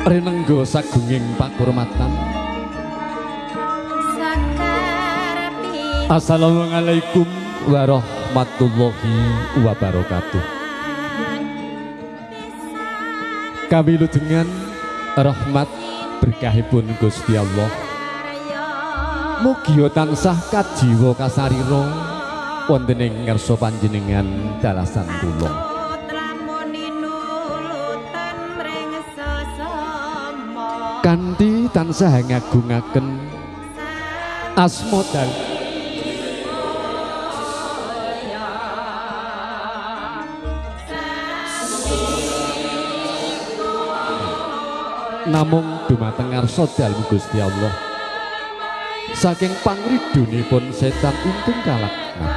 Rinengga sagunging pakurmatan. Assalamualaikum warahmatullahi wabarakatuh. Kawilujengan rahmat berkahipun Gusti Allah. Mugi tansah kajiwa kasarira wonten ing ngarsa panjenengan dalasan kula. Kanthi tansah ngagungaken asma dan namung dumateng ngarsa dalem Gusti Allah saking pangridhonipun setan untung kalakna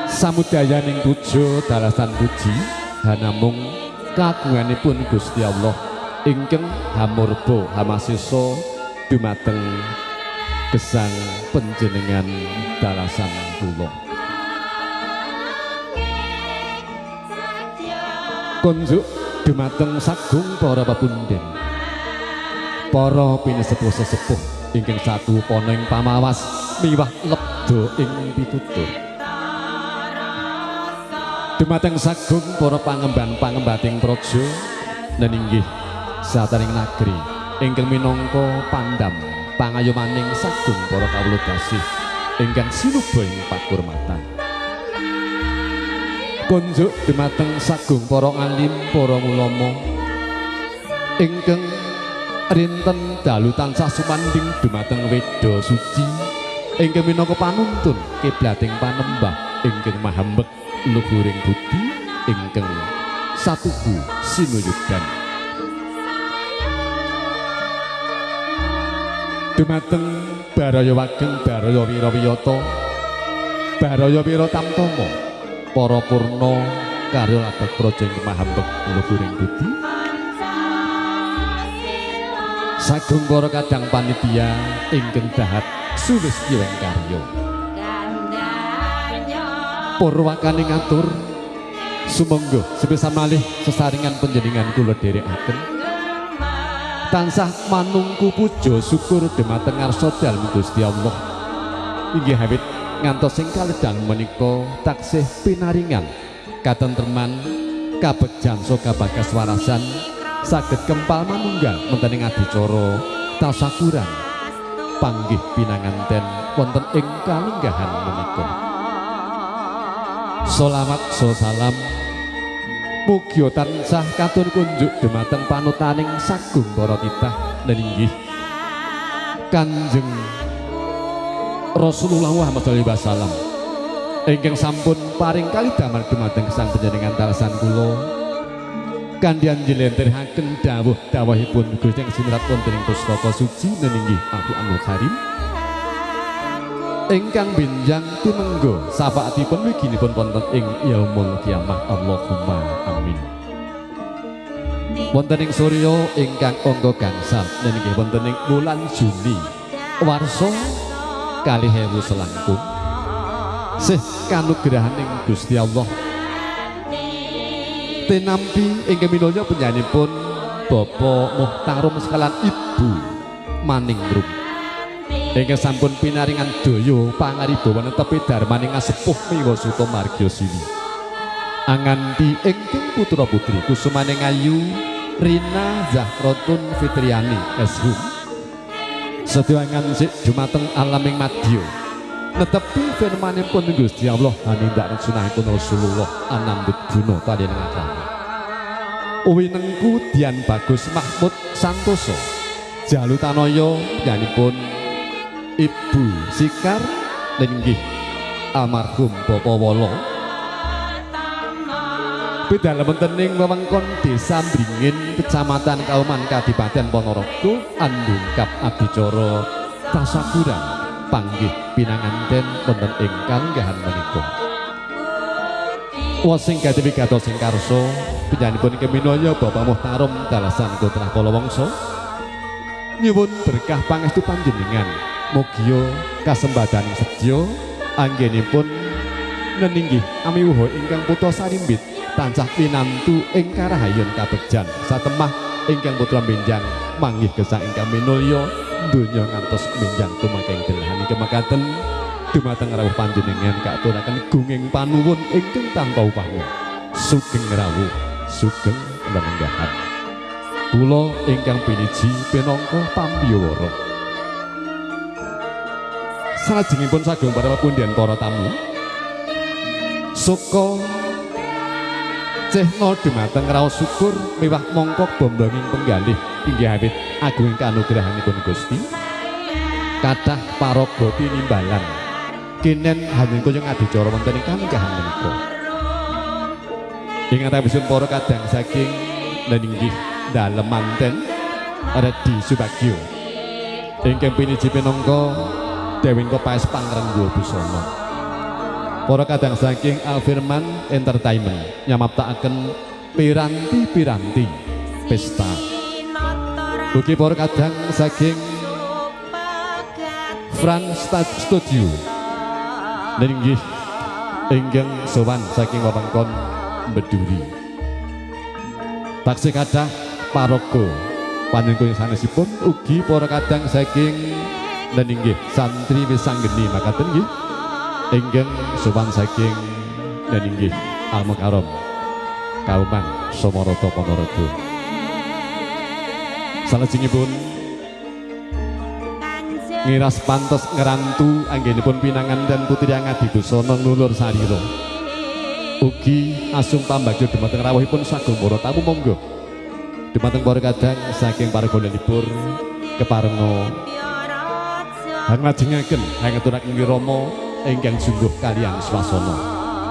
samudayaning puja dalasan puji hanamung kagunganipun Gusti Allah ingkang hamurba hamasisa dumateng gesang panjenengan dalasan kula. Konjuk dumateng sagung para papunden, para pinesepuh-sesepuh ingkang satu ana ing pamawas miwah lebda ing pitutur. Dumateng sagung para pangemban-pangembating praja lan inggih sataning nagri ingkang minangka pandam pangayomaning sagung para kawula dasih ingkang sinuba ing pakurmatan. Konjuk dumateng sagung para alim para ulama ingkang rinten dalu tansah sumanding dumateng weda suci ingkang minangka panuntun kiblating panembah ingkang mahambek luhuring budi ingkang satuhu sinuyudan. Dumateng baraya wageng baraya wirawiyata baraya wiratamtama para purna karya labet praja ingkang mahambek luhuring budi sagung para kadang panitia ingkang dahat suwistya ing karya purwakane ngatur sumangga sepisan malih sesaringan panjenengan kula dherekaken tansah manungku puja syukur dumateng ngarsa dalem Gusti Allah inggih awit ngantos sing kalih menika taksih pinaringan katentreman kabegjan saha bagas warasan saged kempal manunggal wonten ing adicara tasakuran panggih pinanganten wonten ing kalenggahan menika. Sholawat salam mugi tansah katur kunjuk dumateng panutaning sagung para titah lan inggih Kanjeng Rasulullah Muhammad sallallahu alaihi wasallam ingkang sampun paring kalidaman dumateng gesang panjenengan dalasan kula kanthi njlentrehaken dawuh-dawuhipun Gusti ingkang simirat wonten ing pustaka suci lan inggih Al-Qur'anul Karim ingkang benjang tinengga sapaatipun wiginipun wonten ing yaumul kiamah. Allahumma amin. Wonten ing surya ingkang angka gangsal lan inggih wonten ing wulan Juni warsa 2000 selangkung sih kanugrahaning Gusti Allah tinampi ingkang minulya penyanipun Bapak Muhtarom sekalian Ibu Maningrum ingkang sampun pinaringan daya pangaribawan tepi darmaning asepuh miwa suta margya siwi anganti ingkang putra putri kusumaning ayu Rina Zahratun Fitriani Eshum sedaya sik jumateng alaming madya netepi firmanipun Gusti Allah hanindak sunahipun Rasulullah anambut guna talining agama uwinengku Dian Bagus Mahmud Santoso Jalutanaya yanipun Ibu Sikar linggih almarhum Bapak Wolo bidal wontening wewengkon Desa Bringin Kecamatan Kauman Kadipaten Ponorogo andungkap adicara tasakuran panggih pinanganten wonten ing kalenggahan menika wasing gadhe wigatos sing karsa panjenenganipun keminaya Bapak Muhtarom dalasan Putra Kalawangsa nyuwun berkah pangestu panjenengan mugia kasembadaning sedya anggenipun neninggih amiwuha ingkang putra sarimbit tansah pinantu ing karahayon kabegjan satemah ingkang putra benjang manggih gesang ingkang minulya donya ngantos benjang tumaking delahan ing makaten dumateng rawuh panjenengan katuraken gunging panuwun ingkang tanpa upama sugeng rawuh sugeng lenenggahan kula ingkang piniji pinangka pambiyawara salajengipun sagung para pundhen para tamu suka cehna dumateng raos syukur miwah mongkok bombonging penggalih inggih awit agunging kanugrahanipun Gusti kathah paraga tinimbalan kinen hanyun kuyung adicara wonten ing kanggahan menika ing antawipun para kadang saking lan inggih dalem manten Redi Subagyo ingkang piniji pinangka Dewing Kopaes Pangrengga Busana para kadang saking Alfirman Entertainment nyamaptakaken piranti-piranti pesta ugi para kadang saking Frans Studio dan inggih ingkang sowan saking wewengkon Beduri taksih kathah paraga panjenengan sanesipun ugi para kadang saking dan inggih santri wisanggeni makaten nggih ingkang sowan saking dan inggih Al-Mukarram Kauman Somarata Ponorogo salajengipun ngiras pantos ngerantu anggenipun pinangan dan putri angadi busana nulur sarira ugi asung pambagyo dumateng rawuhipun sagung para tamu monggo dumateng para kadang saking para golelipur keparenga nglajengaken ngaturaken wirama ingkang sungguh kaliyan swasana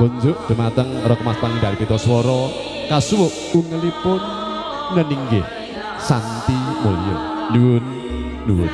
kunjuk dumateng Rakamas Pangendali Swara kasuwuk ungelipun neninggih Santi Mulya nuwun nuwun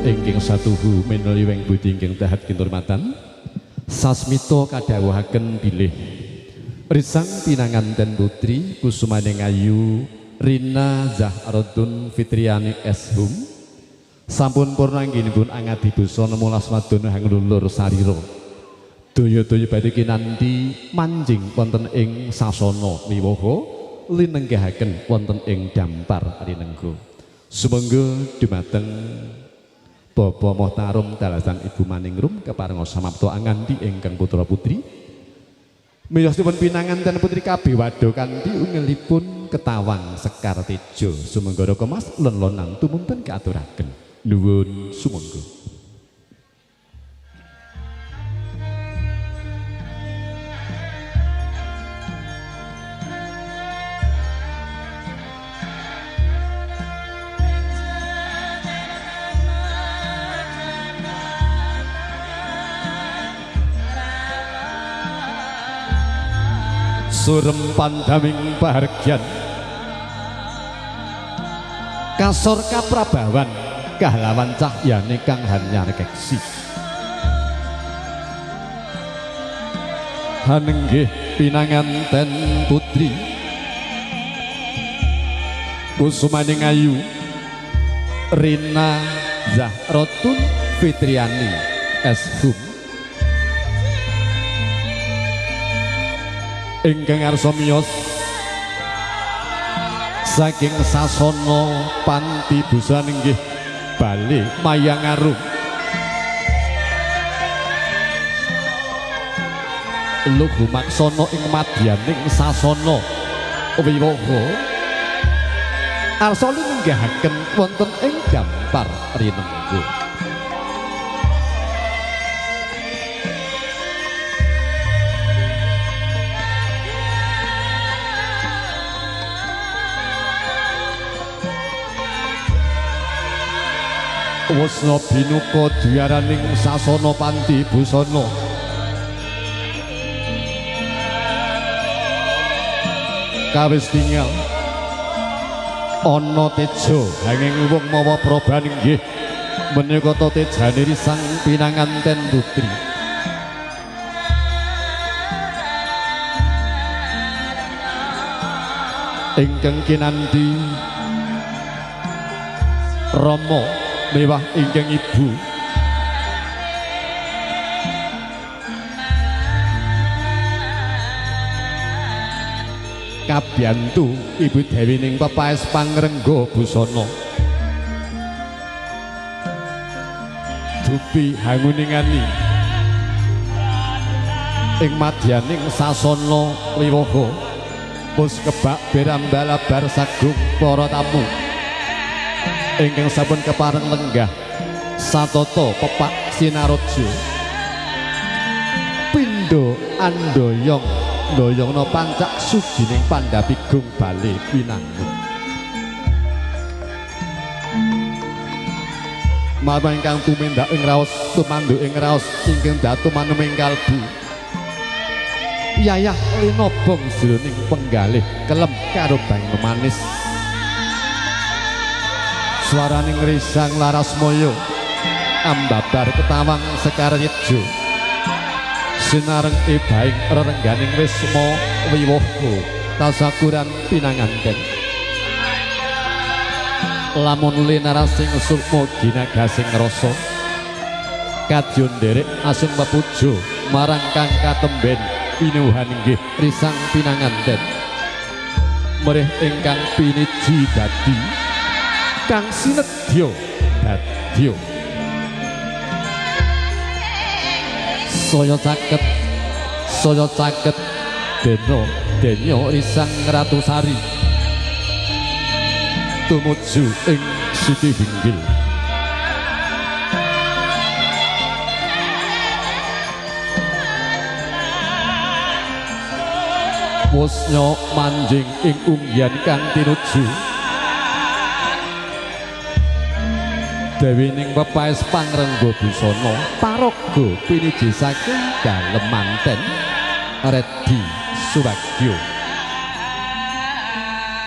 ingkang satuhu meneliweng budi ingkang dahat kinurmatan sasmita kadhawuhaken bilih risang pinanganten putri kusumaning ayu Rina Zahratun Fitriani Eshum sampun purna anggenipun angadi busana mulas wadon hanglulur sarira daya-daya badhe kinanthi manjing wonten ing sasana wiwaha linenggahaken wonten ing dampar rinengga sumangga dumateng Bapa Mohtarom dalasan Ibu Maningrum keparenga samapta angandi ingkang putra putri miyosipun pinanganten putri kabeh wadha kanthi ungelipun ketawang Sekar Tejo sumangga Kemas lon-lonan tumunten kaaturaken nuwun sumangga. Surem pandaming pahargyan kasor kaprabawan kahlawan cahyane kang hanyar keksi hanenggih pinanganten putri kusumaning ayu Rina Zahratun Fitriani Eshum ingkang arsa miyos saking sasana panti busan inggih Bale Mayangarum lugu maksana ing madyaning sasana wiwaha arsa linenggahaken wonten ing dampar rinengga wasna binuka diaraning sasana panti busana kawis tinggal ana teja hanging wong mawa proban inggih menika tejane risang pinanganten putri ingkang kinanthi Rama mewah ingkang ibu kabiyantu Ibu Dewi ning pepaes pangrengga busana dupi hanguningani ing madyaning sasana wiwaha pus kebak berambalabar sagung para tamu ingkang sampun kepareng lenggah satata pepak sinarja pindha andoyong ndoyongna pancak sugining pandapigung Bale pinangun marang ingkang tumindak ing raos tumandu ing raos ingkang datu manuming kalbu yayah linobong jroning penggalih kelem karo banging manis swaraning risang laras moyo ambabar ketawang Sekar Tejo sinareng ebaing rerengganing wisma wiwaha tasakuran pinanganten lamun linarasing sukma ginagasing rasa kadya nderek asung pepuja marang kang katemben pinuhan inggih risang pinanganten merih ingkang piniji dadi kang sinedya dadya saya caket denya risang Ratu Sari tumuju ing Siti Hinggil wusnya manjing ing unggian kang tinuju Dewi ning pepaes pangrengga busana paraga piniji saking dalem manten Redi Subagyo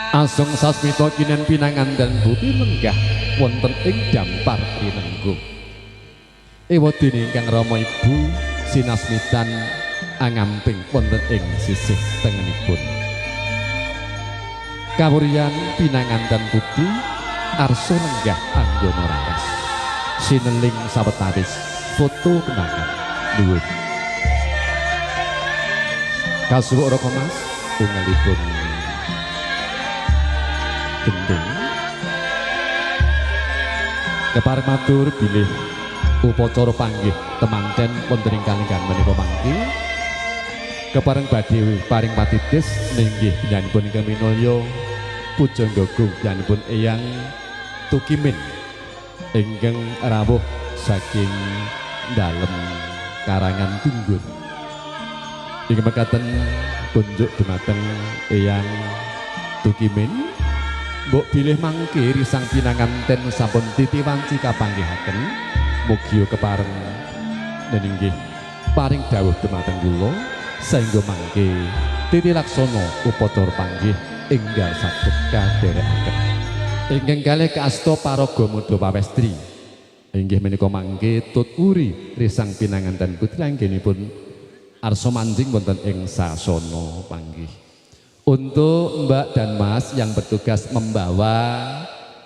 Asung sasmita kinen pinangan dan bumi lenggah wonten ing dampar rinenggung. Ewadene ingkang Rama Ibu sinasmitan angamping wonten ing sisih tengenipun. Kawuryan pinangan dan putih arsa lenggah anggana raras. Sineling sawetawis foto kenangan nuwun. Kasuwuk Raka Mas ungalipun gendeng kepareng matur bilih upacara panggih temanten wonten ing kalenggan menika mangke kepareng badhe paring patitis ninggih nyanipun ingkang minulya pujangga agung nyanipun Eyang Tukimin ingkang rawuh saking dalem karangan Tunggun. Inggih mekaten kunjuk dumateng Eyang Tukimin mbok bilih mangke risang pinanganten sampun titiwanci kapanggihaken mugi kepareng inggih paring dawuh dumateng kula saengga mangke titi laksana upacara panggih enggal saged kadherekaken. Ingkang kalih kaasta paraga mudha pawestri inggih menika mangke tuturi risang pinanganten putri anggenipun arsa manjing wonten ing sasana panggih. Untuk Mbak dan Mas yang bertugas membawa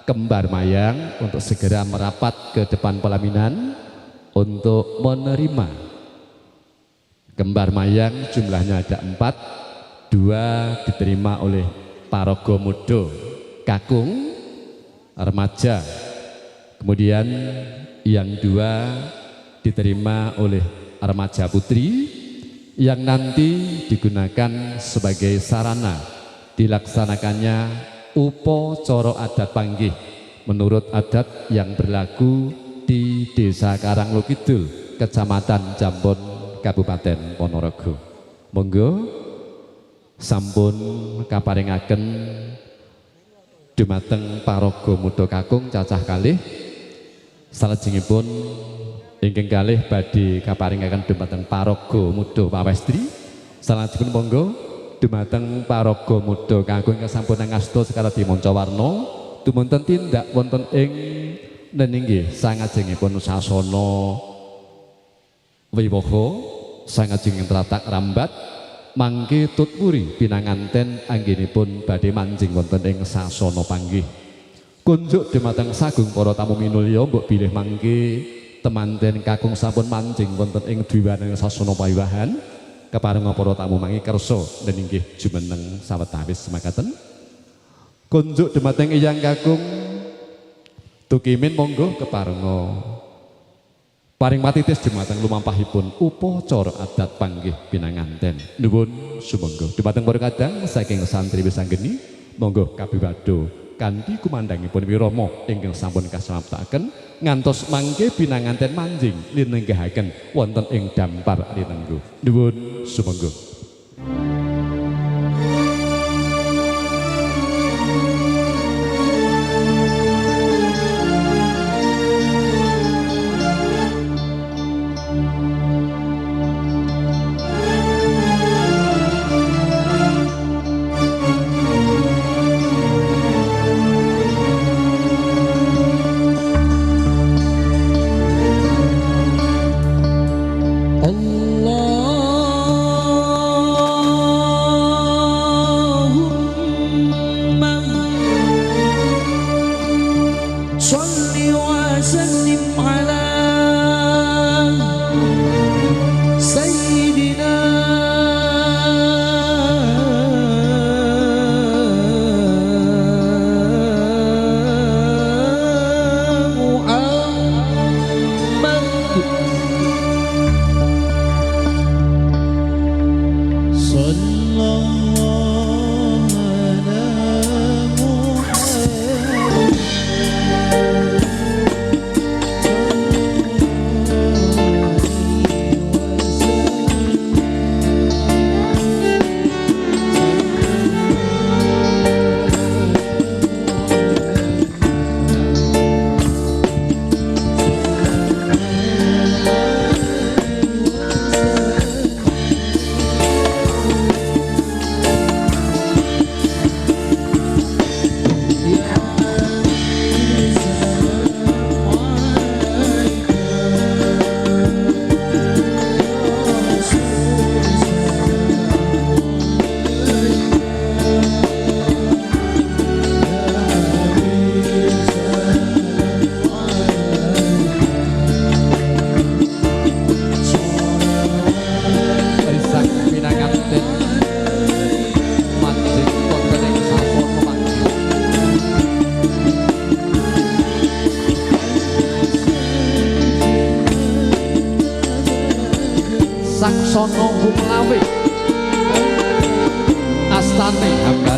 kembar mayang untuk segera merapat ke depan pelaminan untuk menerima kembar mayang, jumlahnya ada 4, 2 diterima oleh paraga muda kakung remaja, kemudian yang 2 diterima oleh remaja putri yang nanti digunakan sebagai sarana dilaksanakannya upacara adat panggih menurut adat yang berlaku di Desa Karanglo Kidul, Kecamatan Jambon, Kabupaten Ponorogo. Monggo sampun kaparingaken dumateng paraga muda kakung cacah kalih salajengipun ingkang kalih badhe kaparingaken dumateng paraga muda pawestri. Salajengipun monggo dumateng paraga muda kakung ingkang sampun ngasta sekara dimanca warna dumunten tindak wonten ing nenggih sangajengipun sasana wiwaha sangajenging tlatak rambat mangke tutwuri pinanganten anggenipun badhe manjing wonten ing sasana panggih. Kunjuk dumateng sagung para tamu minulya mbok bilih mangke temanten kakung sampun mancing wonten ing dwiwaning sasana pawiwahan kepareng para tamu mangke kersa inggih jumeneng sawetawis makaten. Kunjuk dumateng Eyang Kakung Tukimin monggo keparenga paring matitis dumateng lumampahipun upacara adat panggih pinanganten. Nuwun sumangga dumateng para kadang saking santri wisanggeni monggo kabiwado kanthi kumandhangipun wirama ingkang sampun kasamaptaken ngantos mangke pinanganten manjing linenggahaken wonten ing dampar rinenggo. Nuwun sumangga.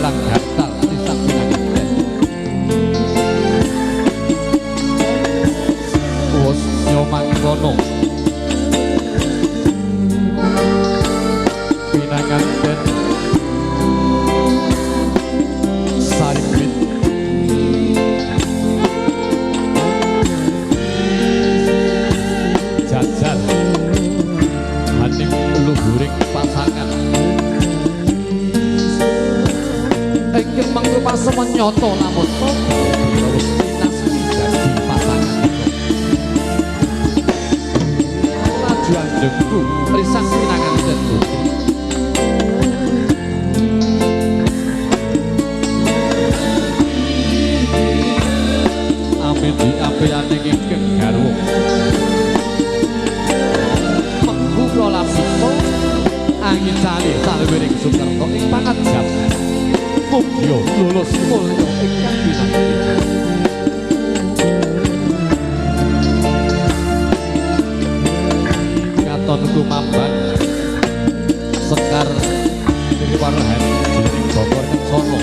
dalang gatal tisang pinanganten wos nyoman kono pinanganten saripit jajal haning luhuring pasangan ingin mengrupa semenyoto namun terus dinasti jadi pasangan laju anjengku risang pinanganten amin di apiane ingkang garwa mengku pralambita angin salih salwiring sukerta ing pangajap mugya lulus mulya ingkang pinanganten katon kumambang sekar ing warhani jiring bokor kencana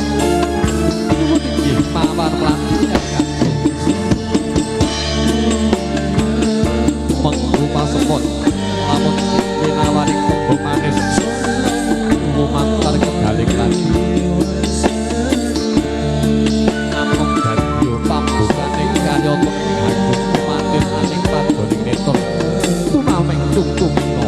nuwun inggih mawar pelantikan mengrupa sepon lamun pinawaring tembung manis lumantar kegaling lagi namung dadya pambukaning kayata ing agung manis aning padoning netra tumameng tungtumina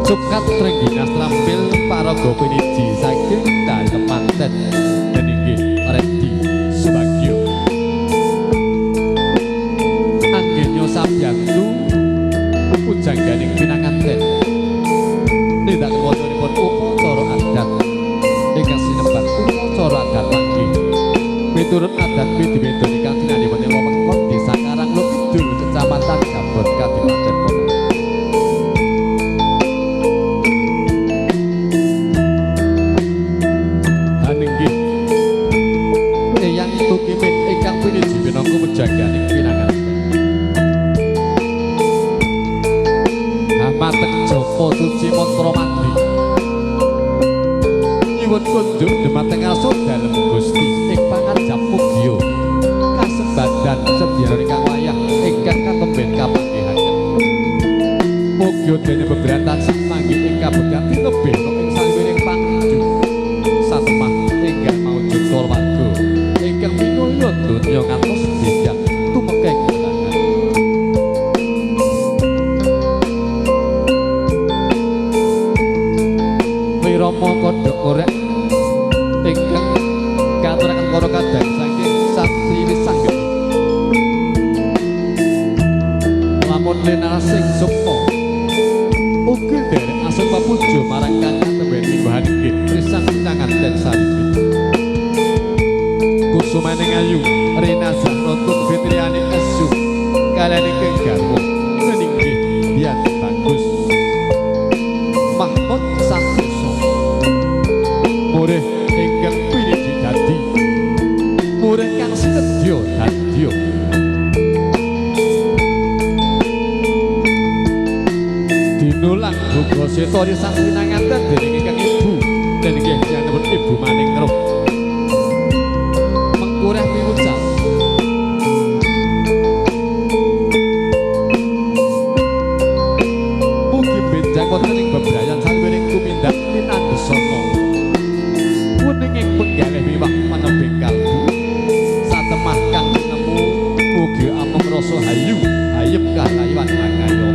sukat trengginas trampil paraga piniji saking datemanten dan inggih Redi Subagyo anggenyo sabyantu pujangganing pinanganten tindak wontenipun upacara adat ingkang sinebat upacara adat langgih miturut adat widhi-widhi ingkang dinanipun wewengkon Desa Karanglo Kidul Kecamatan Jabon Kadipaten Kota Tukimit ingkang piniji minangka pujangganing pinanganten Hamatek Joko Suci Mantra Mandi nyuwun kunjuk dhumateng ngarsa dalem Gusti ing pangajap mugya kasembadan sedya ingkang wayah ingkang katemben kapanggihaken mugya dene beberantan manggih ing kabegjan tinebena ing salwiring pangiju satemah enggal maujud kulawarga ingkang minulya donya ngantos benjang tumekeng kenangan wirama kodhok korek ingkang katuraken para kadang saking satri wisanggeni lamun linasing sukma ugi derek asung papuja marang kang katemben mimbahan inggih trisang pinanganten saripit kusumaning ayu Rina Zahrotun Fitriani Esu kaliyan ingkang garwa meninggih Dian Bagus Mahmud Santoso murih ingkang piniji dadi murih kang sedya dadya dinulang buka setori sang pinanganten dening ingkang ibu dening ingkang ibu maning roh mengkureh piwucal mugi benjang wonten ing bebrayan salwiring tumindak pinandhasana puning ing penggalih wiwah manebing kalbu satemah kang nemu mugi amung rasa hayu ayem kalayuan angaya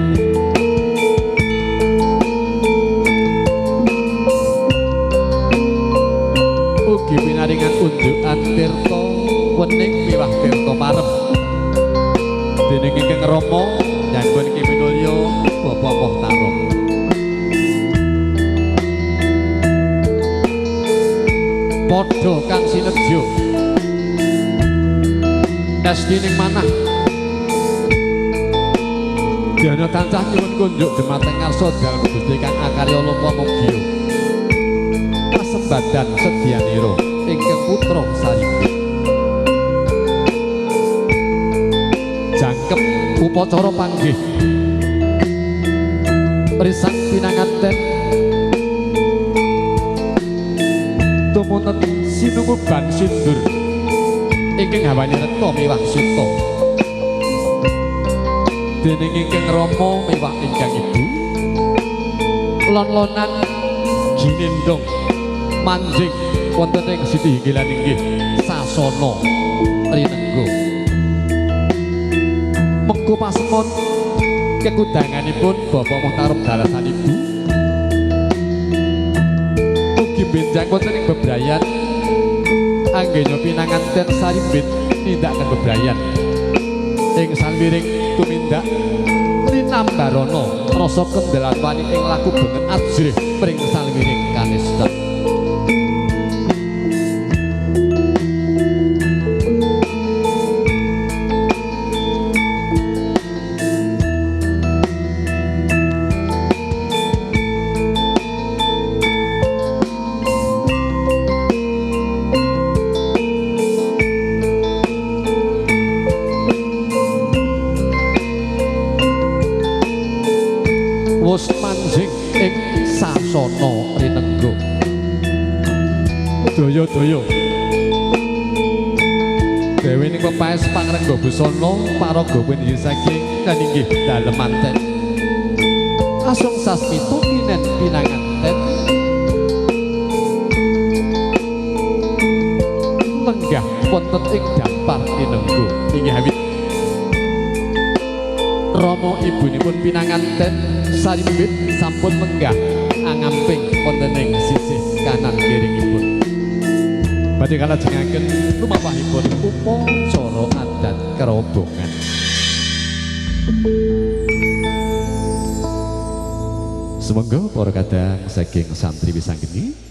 ugi pinaringan unjukan tirta wening miwah tirta parep dening ingkang Rama nyanggon iki minulya Bapak Mohtarong padha kang sinedya estining manah dana tancah nyuwun kunjuk dhumateng ngarsa dalem Gusti kang akarya loka mugya kasembadan sedyanira ingkang putra Sarimbit jangkep upacara panggih risang pinanganten tumunen sinumuban sindur ingkang hawane reta miwah sita dening ingkang Rama miwah ingkang Ibu lon-lonan ginendong manjing wonten ing siti hinggilan inggih sasana rinengga mengko pasemon kekudanganipun Bapak Muhtarom dalasan Ibu ugi benjang wonten ing bebrayan anggenya pinanganten Sarimbit nindakaken bebrayan ing salwiring tumindak linambarana rasa kendelan wani ing laku benget ajrih pring salwiring kanista manjing ing sasana rinengga daya-daya dewe ning pepaes pangrengga busana paraga wingi saking lan inggih dalem manten asung sasmita kinen pinanganten lenggah wonten ing dampar rinengga inggih awit Rama ibunipun pinanganten Sarimbit sampun menggah angamping wonten ing sisih kanan kiringipun. Badhe kalajengaken lumapahipun upacara adat kerobongan. Semoga para kadang saking santri wisanggeni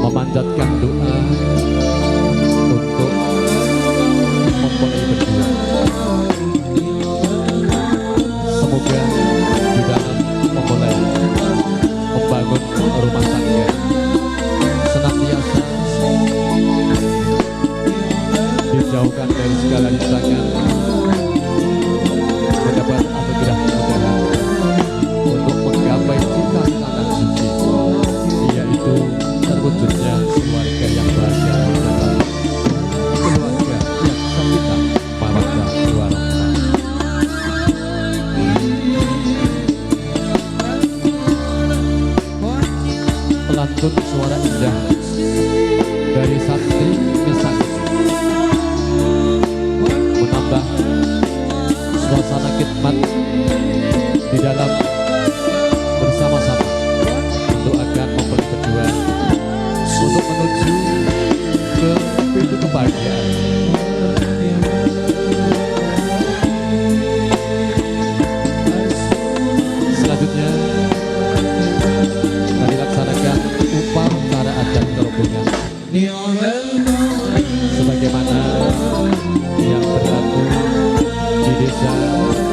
memanjatkan doa untuk mempelai berdua. Semoga di dalam memulai membangun rumah tangga senantiasa dijauhkan dari segala rintangan, mendapat anugerah kemudahan untuk menggapai cita-cita dan suci, yaitu terwujudnya keluarga yang bahagia dan keluarga yang sakinah mawaddah warahmah. Pelantun suara indah dari santri Wisanggeni menambah suasana khidmat di dalam bersama-sama mendoakan mempelai berdua untuk menuju ke pintu kebahagiaan. Selanjutnya mari laksanakan upacara adat kerobongan sebagaimana yang berlaku di desa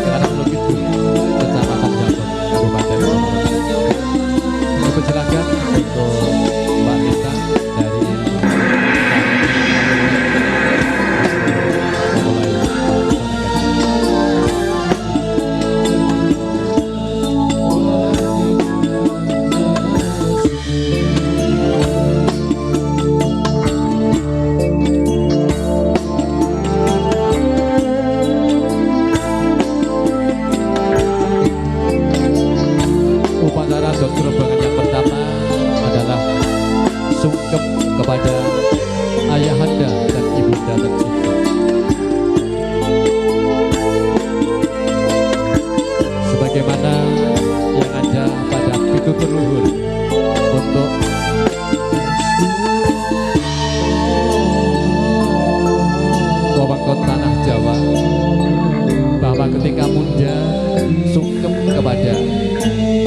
Karanglukidul, Kecamatan Jambon. makna yang ada pada pitutur luhur untuk wewengkon tanah Jawa, bahwa ketika muda sungkem kepada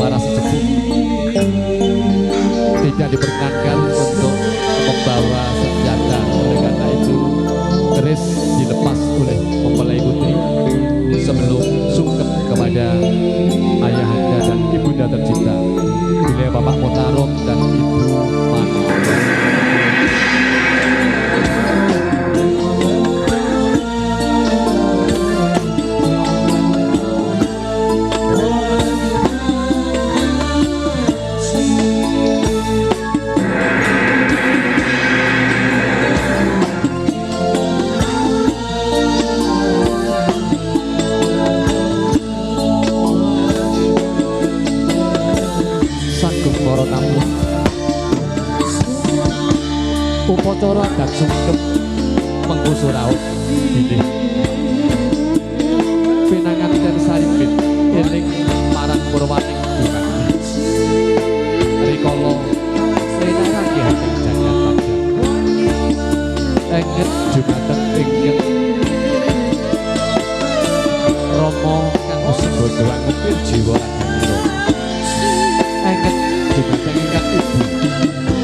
para sesepuh, tidak diperkenankan untuk membawa senjata. Oleh karena itu keris dilepas oleh mempelai putri sebelum sungkem kepada ayahanda dan ibunda tercinta, beliau Bapak Motarom dan Ibu Mani. Upacara adat sungkem mengkusur raut ini pinangan dan saripit eling marang purwaning bimani rikala lenarake hati jangan panjang enget jumateng ingkang Rama kang sebodo angupir jiwa raga enget jumateng ingkang ibu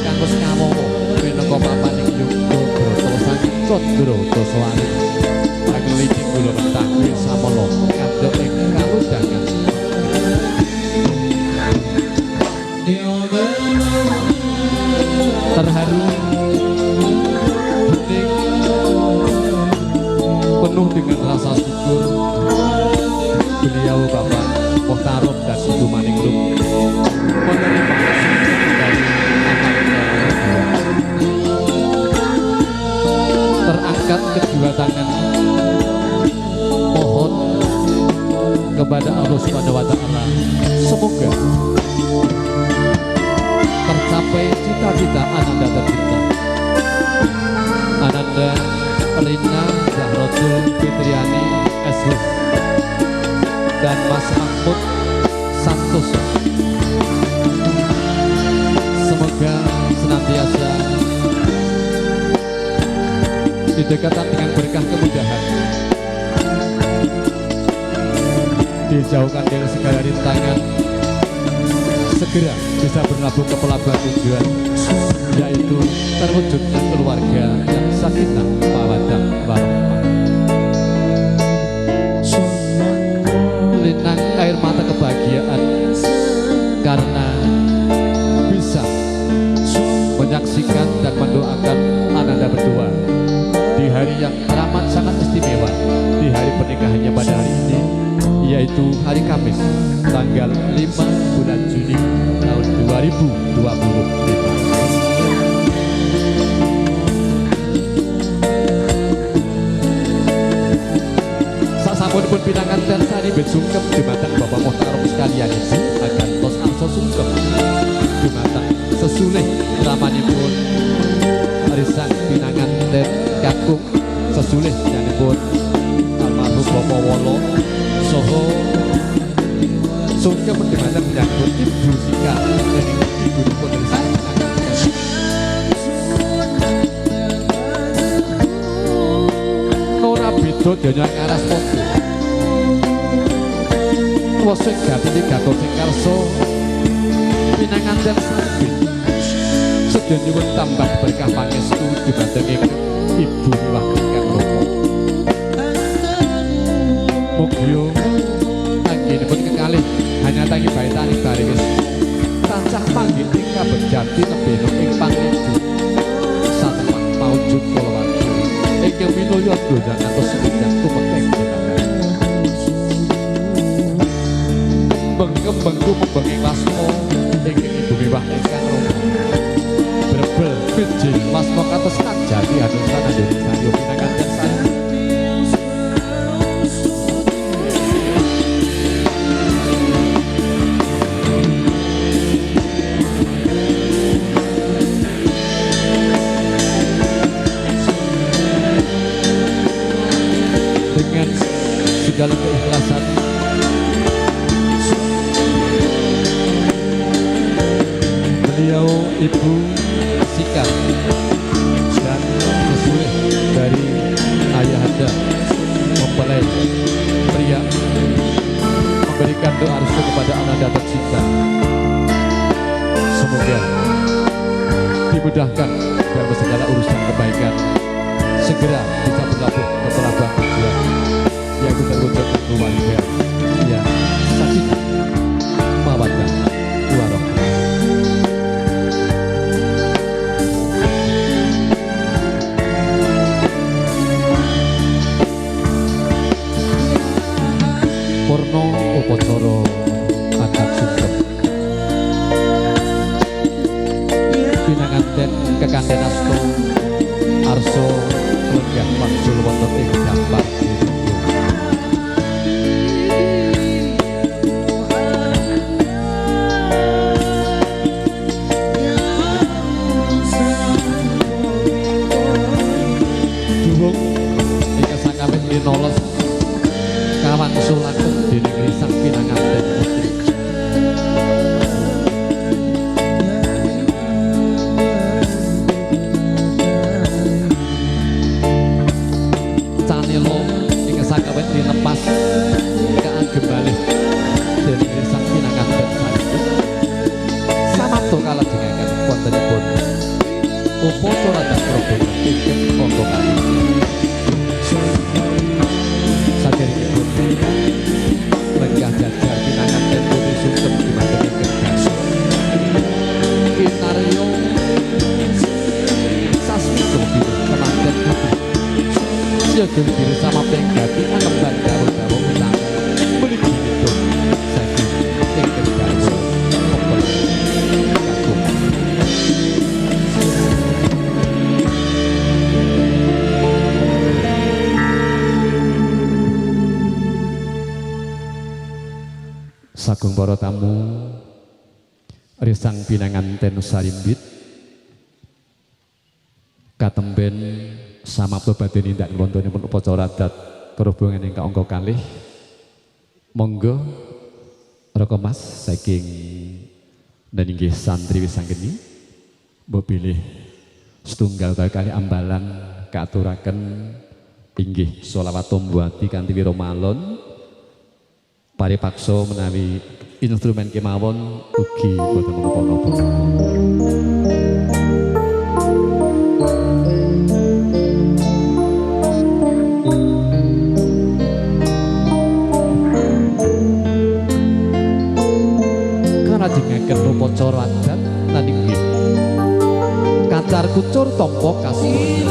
kang wis ngawowo minangka papaning yuga brata saking Candra Daswari pangliki kula mentah kuwi samala kandhek ing kalundangan terharu bening penuh dengan rasa syukur beliau Bapak Motarom dan Ibu Maningrum menerima dari terangkat kedua tangan mohon kepada Allah Subhanahu wa Ta'ala semoga tercapai cita-cita Ananda tercinta Ananda Lina Zahrotul Fitriani SH dan Mas Mahmud Santoso. Semoga senantiasa didekatan dengan berkah kemudahan, dijauhkan dari segala rintangan, segera bisa berlabuh ke pelabuhan tujuan, yaitu terwujudnya keluarga yang sakinah mawaddah warahmah. Linang air mata kebahagiaan karena bisa menyaksikan dan mendoakan Ananda berdua di hari yang teramat sangat istimewa, di hari pernikahannya pada hari ini, yaitu hari Kamis tanggal 5 bulan Juni tahun 2025. Sasamunipun pinangan tersani bersungkem dumateng Bapak Motarom sekalian ibu akan tos arso sungkem dumateng sesulih ramanipun arisan pinangan ten kakung sesulih janipun almarhum Bapak Wolo soho sungkem dumateng menyambut Ibu Sika dan Ibu Putri Nora Bido Donya Karas Podo Wasik Gatini Gatot Sing Karso pinangan dan sabit sedanyipun tambah berkah pangestu dumateng Ibu Miwah ingkang Rama. Mugia anggenipun kekalih hanya tangi bae tarik baris tansah panggih ing kabegati nebena ing pangestu satemah maujud kulawarga ingkang minulya donya ngantos swidak tumekeng jenengan. Bengkem-bengku membenging wasmo ingkang Ibu Miwah ingkang Rama. Brebel pinjil wasmo kados jati anusan Indonesia yo pinangan tersani. Dengan segala keikhlasan ibu sikap dan sesuai dari ayahanda mempelai pria memberikan doa restu kepada Ananda tercinta. Semoga dimudahkan dalam segala urusan kebaikan, segera bisa berlabuh ke pelabuhan tujuan yaitu terwujud keluarga yang sakinah mawaddah warahmah. Purna upacara akad sungkem pinanganten kekanden asta arsa lenggah wangsul wonten ing Dampar duhung ingkang sangkawit linolos kawangsulaken dening risang pinanganten putri. Canelo ingkang sakawit dilepas kaagem malih dening risang pinanganten saestu samapta kalajengaken wontenipun upacara dasrobonan ingkang monggo kalih saderengipun lenggah jajar pinanganten putri sungkem dumateng ingkang dasar kinarya sasmita biru kemanten putri siageng biru sama penggati anemban dawa-dawa utama mliginipun saking ingkang dawa mempelai kakung. Sagung para tamu risang pinanganten sarimbit katemben samapta badhe nindak wontenipun upacara adat perhubungan ingkang angka kalih. Monggo Raka Mas saking dan inggih santri wisanggeni mbok bilih setunggal kali ambalan kaaturaken inggih sholawat tombati kanthi wiramalon paripaksa menawi instrumen kemawon ugi boten menapa-napa. Kalajengaken upacara adat lan inggih kacar kucur tampa kasuwun.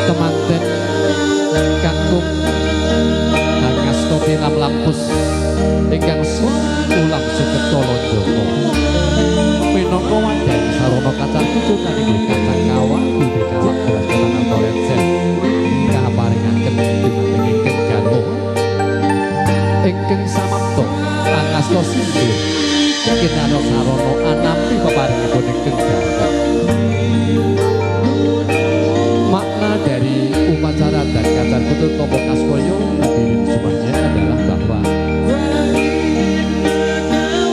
Temanten kakung ngasta tiram lampus ingkang ulam suketa Lonjoko minangka wandani sarana kacar kucur lan inggih kacang kawah budhe kawah beras ketan torensen kaparingaken dumateng ingkang garwa ingkang samapta angasta singgih kinarya sarana anampi peparingipun ingkang garwa. Makna dari upacara dan kacar kucur tampa kaswaya hadirin semuanya adalah bahwa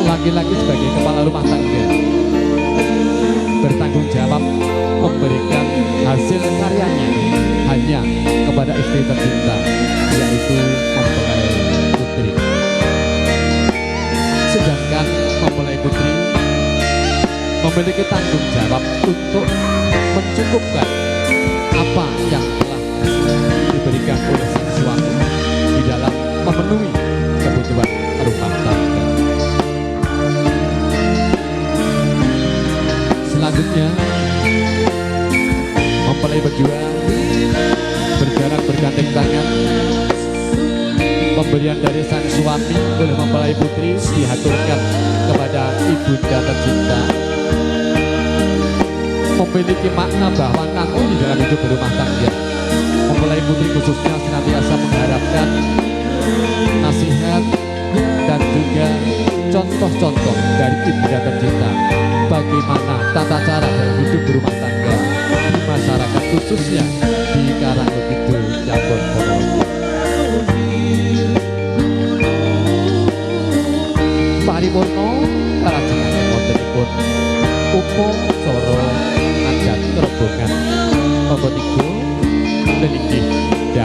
laki-laki sebagai kepala rumah tangga bertanggung jawab memberikan hasil karyanya hanya kepada istri tercinta yaitu mempelai putri. Sedangkan mempelai putri memiliki tanggung jawab untuk mencukupkan apa yang telah diberikan oleh sang suami di dalam memenuhi kebutuhan rumah tangga. Selanjutnya mempelai berdua berjalan bergandeng tangan. Pemberian dari sang suami oleh mempelai putri dihaturkan kepada ibunda tercinta, memiliki makna bahwa nanti di dalam hidup berumah tangga mempelai putri khususnya senantiasa mengharapkan nasihat dan juga contoh-contoh dari ibunda tercinta bagaimana tata cara dalam hidup berumah tangga di masyarakat khususnya di Karangkidul Cabang Ponorogo.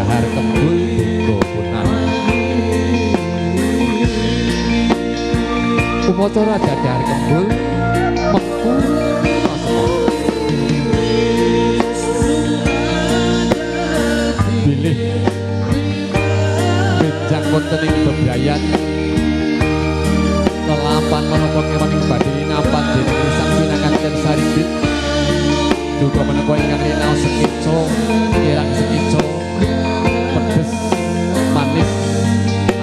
dahar kembul buka punar upacara dahar kembul mengku semua bilih benjang wonten ing bebrayan lelapan menapa kewaning badhe napan dening sang pinanganten Sarimbit duka menapa ingkang rinaos sekico kirang sekico pedes manis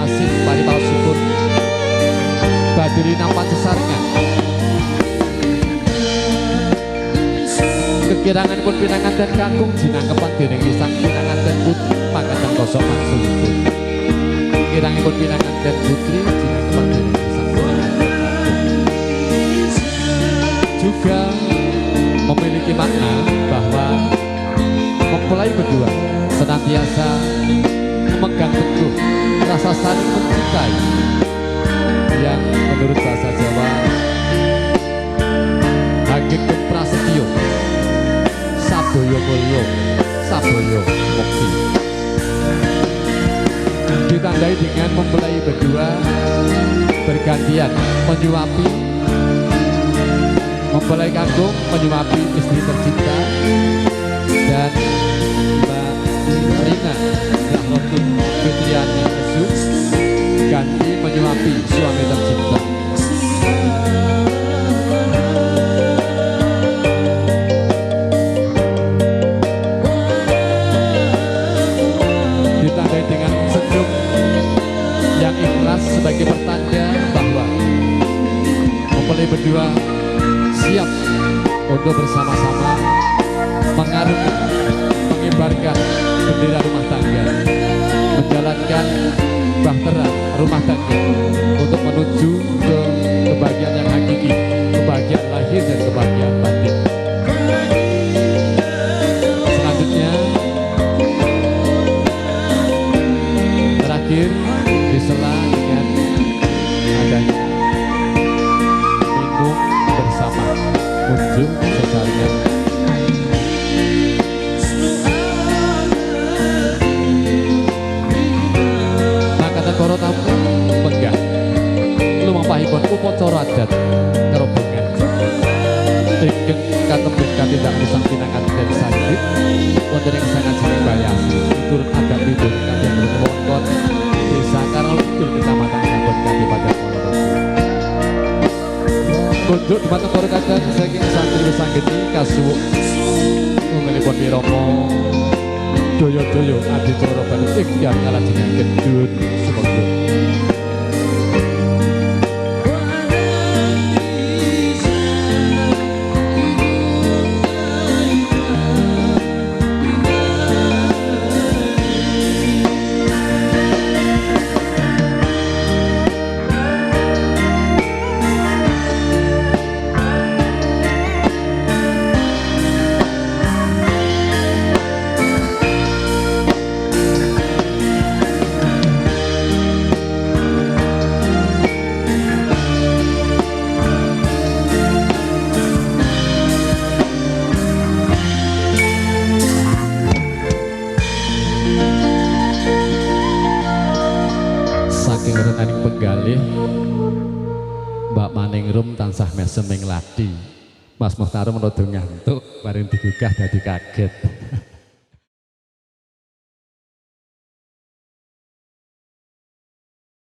asin paripasipun badhe napan sesarengan kekirangan pun pinanganten kakung jinangkepan dening sang pinanganten putri makatan kosok maksulipun kirangipun pinanganten putri jinangkepan dening sang pinanganten juga memiliki makna bahwa mempelai berdua senantiasa memegang teguh rasa saling mencintai yang menurut bahasa Jawa hakikat prasetyo saboyo mulya saboyo mukti ditandai dengan mempelai berdua bergantian menyuapi mempelai kakung menyuapi istri tercinta dan Mbak Rina Rahmatun Fitriani Esuk ganti menyuapi suami tercinta. Ditandai dengan senyum yang ikhlas sebagai pertanda bahwa mempelai berdua siap untuk bersama-sama mengarungi, mengibarkan bendera rumah tangga, menjalankan bahtera rumah tangga untuk menuju ke kebahagiaan yang hakiki, kebahagiaan lahir dan kebahagiaan batin. Selanjutnya, terakhir disela dengan adanya minum bersama kunjung sesarengan makatan para tamu penggah lumampahipun upacara adat kerobongan ingkang katembet katindak sang pinanganten Sarimbit wonten ing sangajenging bayasi turut adat mitur kanthi wewengkon Desa Karangkidul Kecamatan Sabon Kabupaten Ponorogo. Kunjuk dumateng para kadang saking santri sanggeni kasuwuk ngungelipun wirama daya-daya adicara banu ikhtiar ngalajengaken gedut sumangga. Mbak Maningrum tansah mesem ing ladi. Mas Muhtarum rada ngantuk bareng digugah dadi kaget.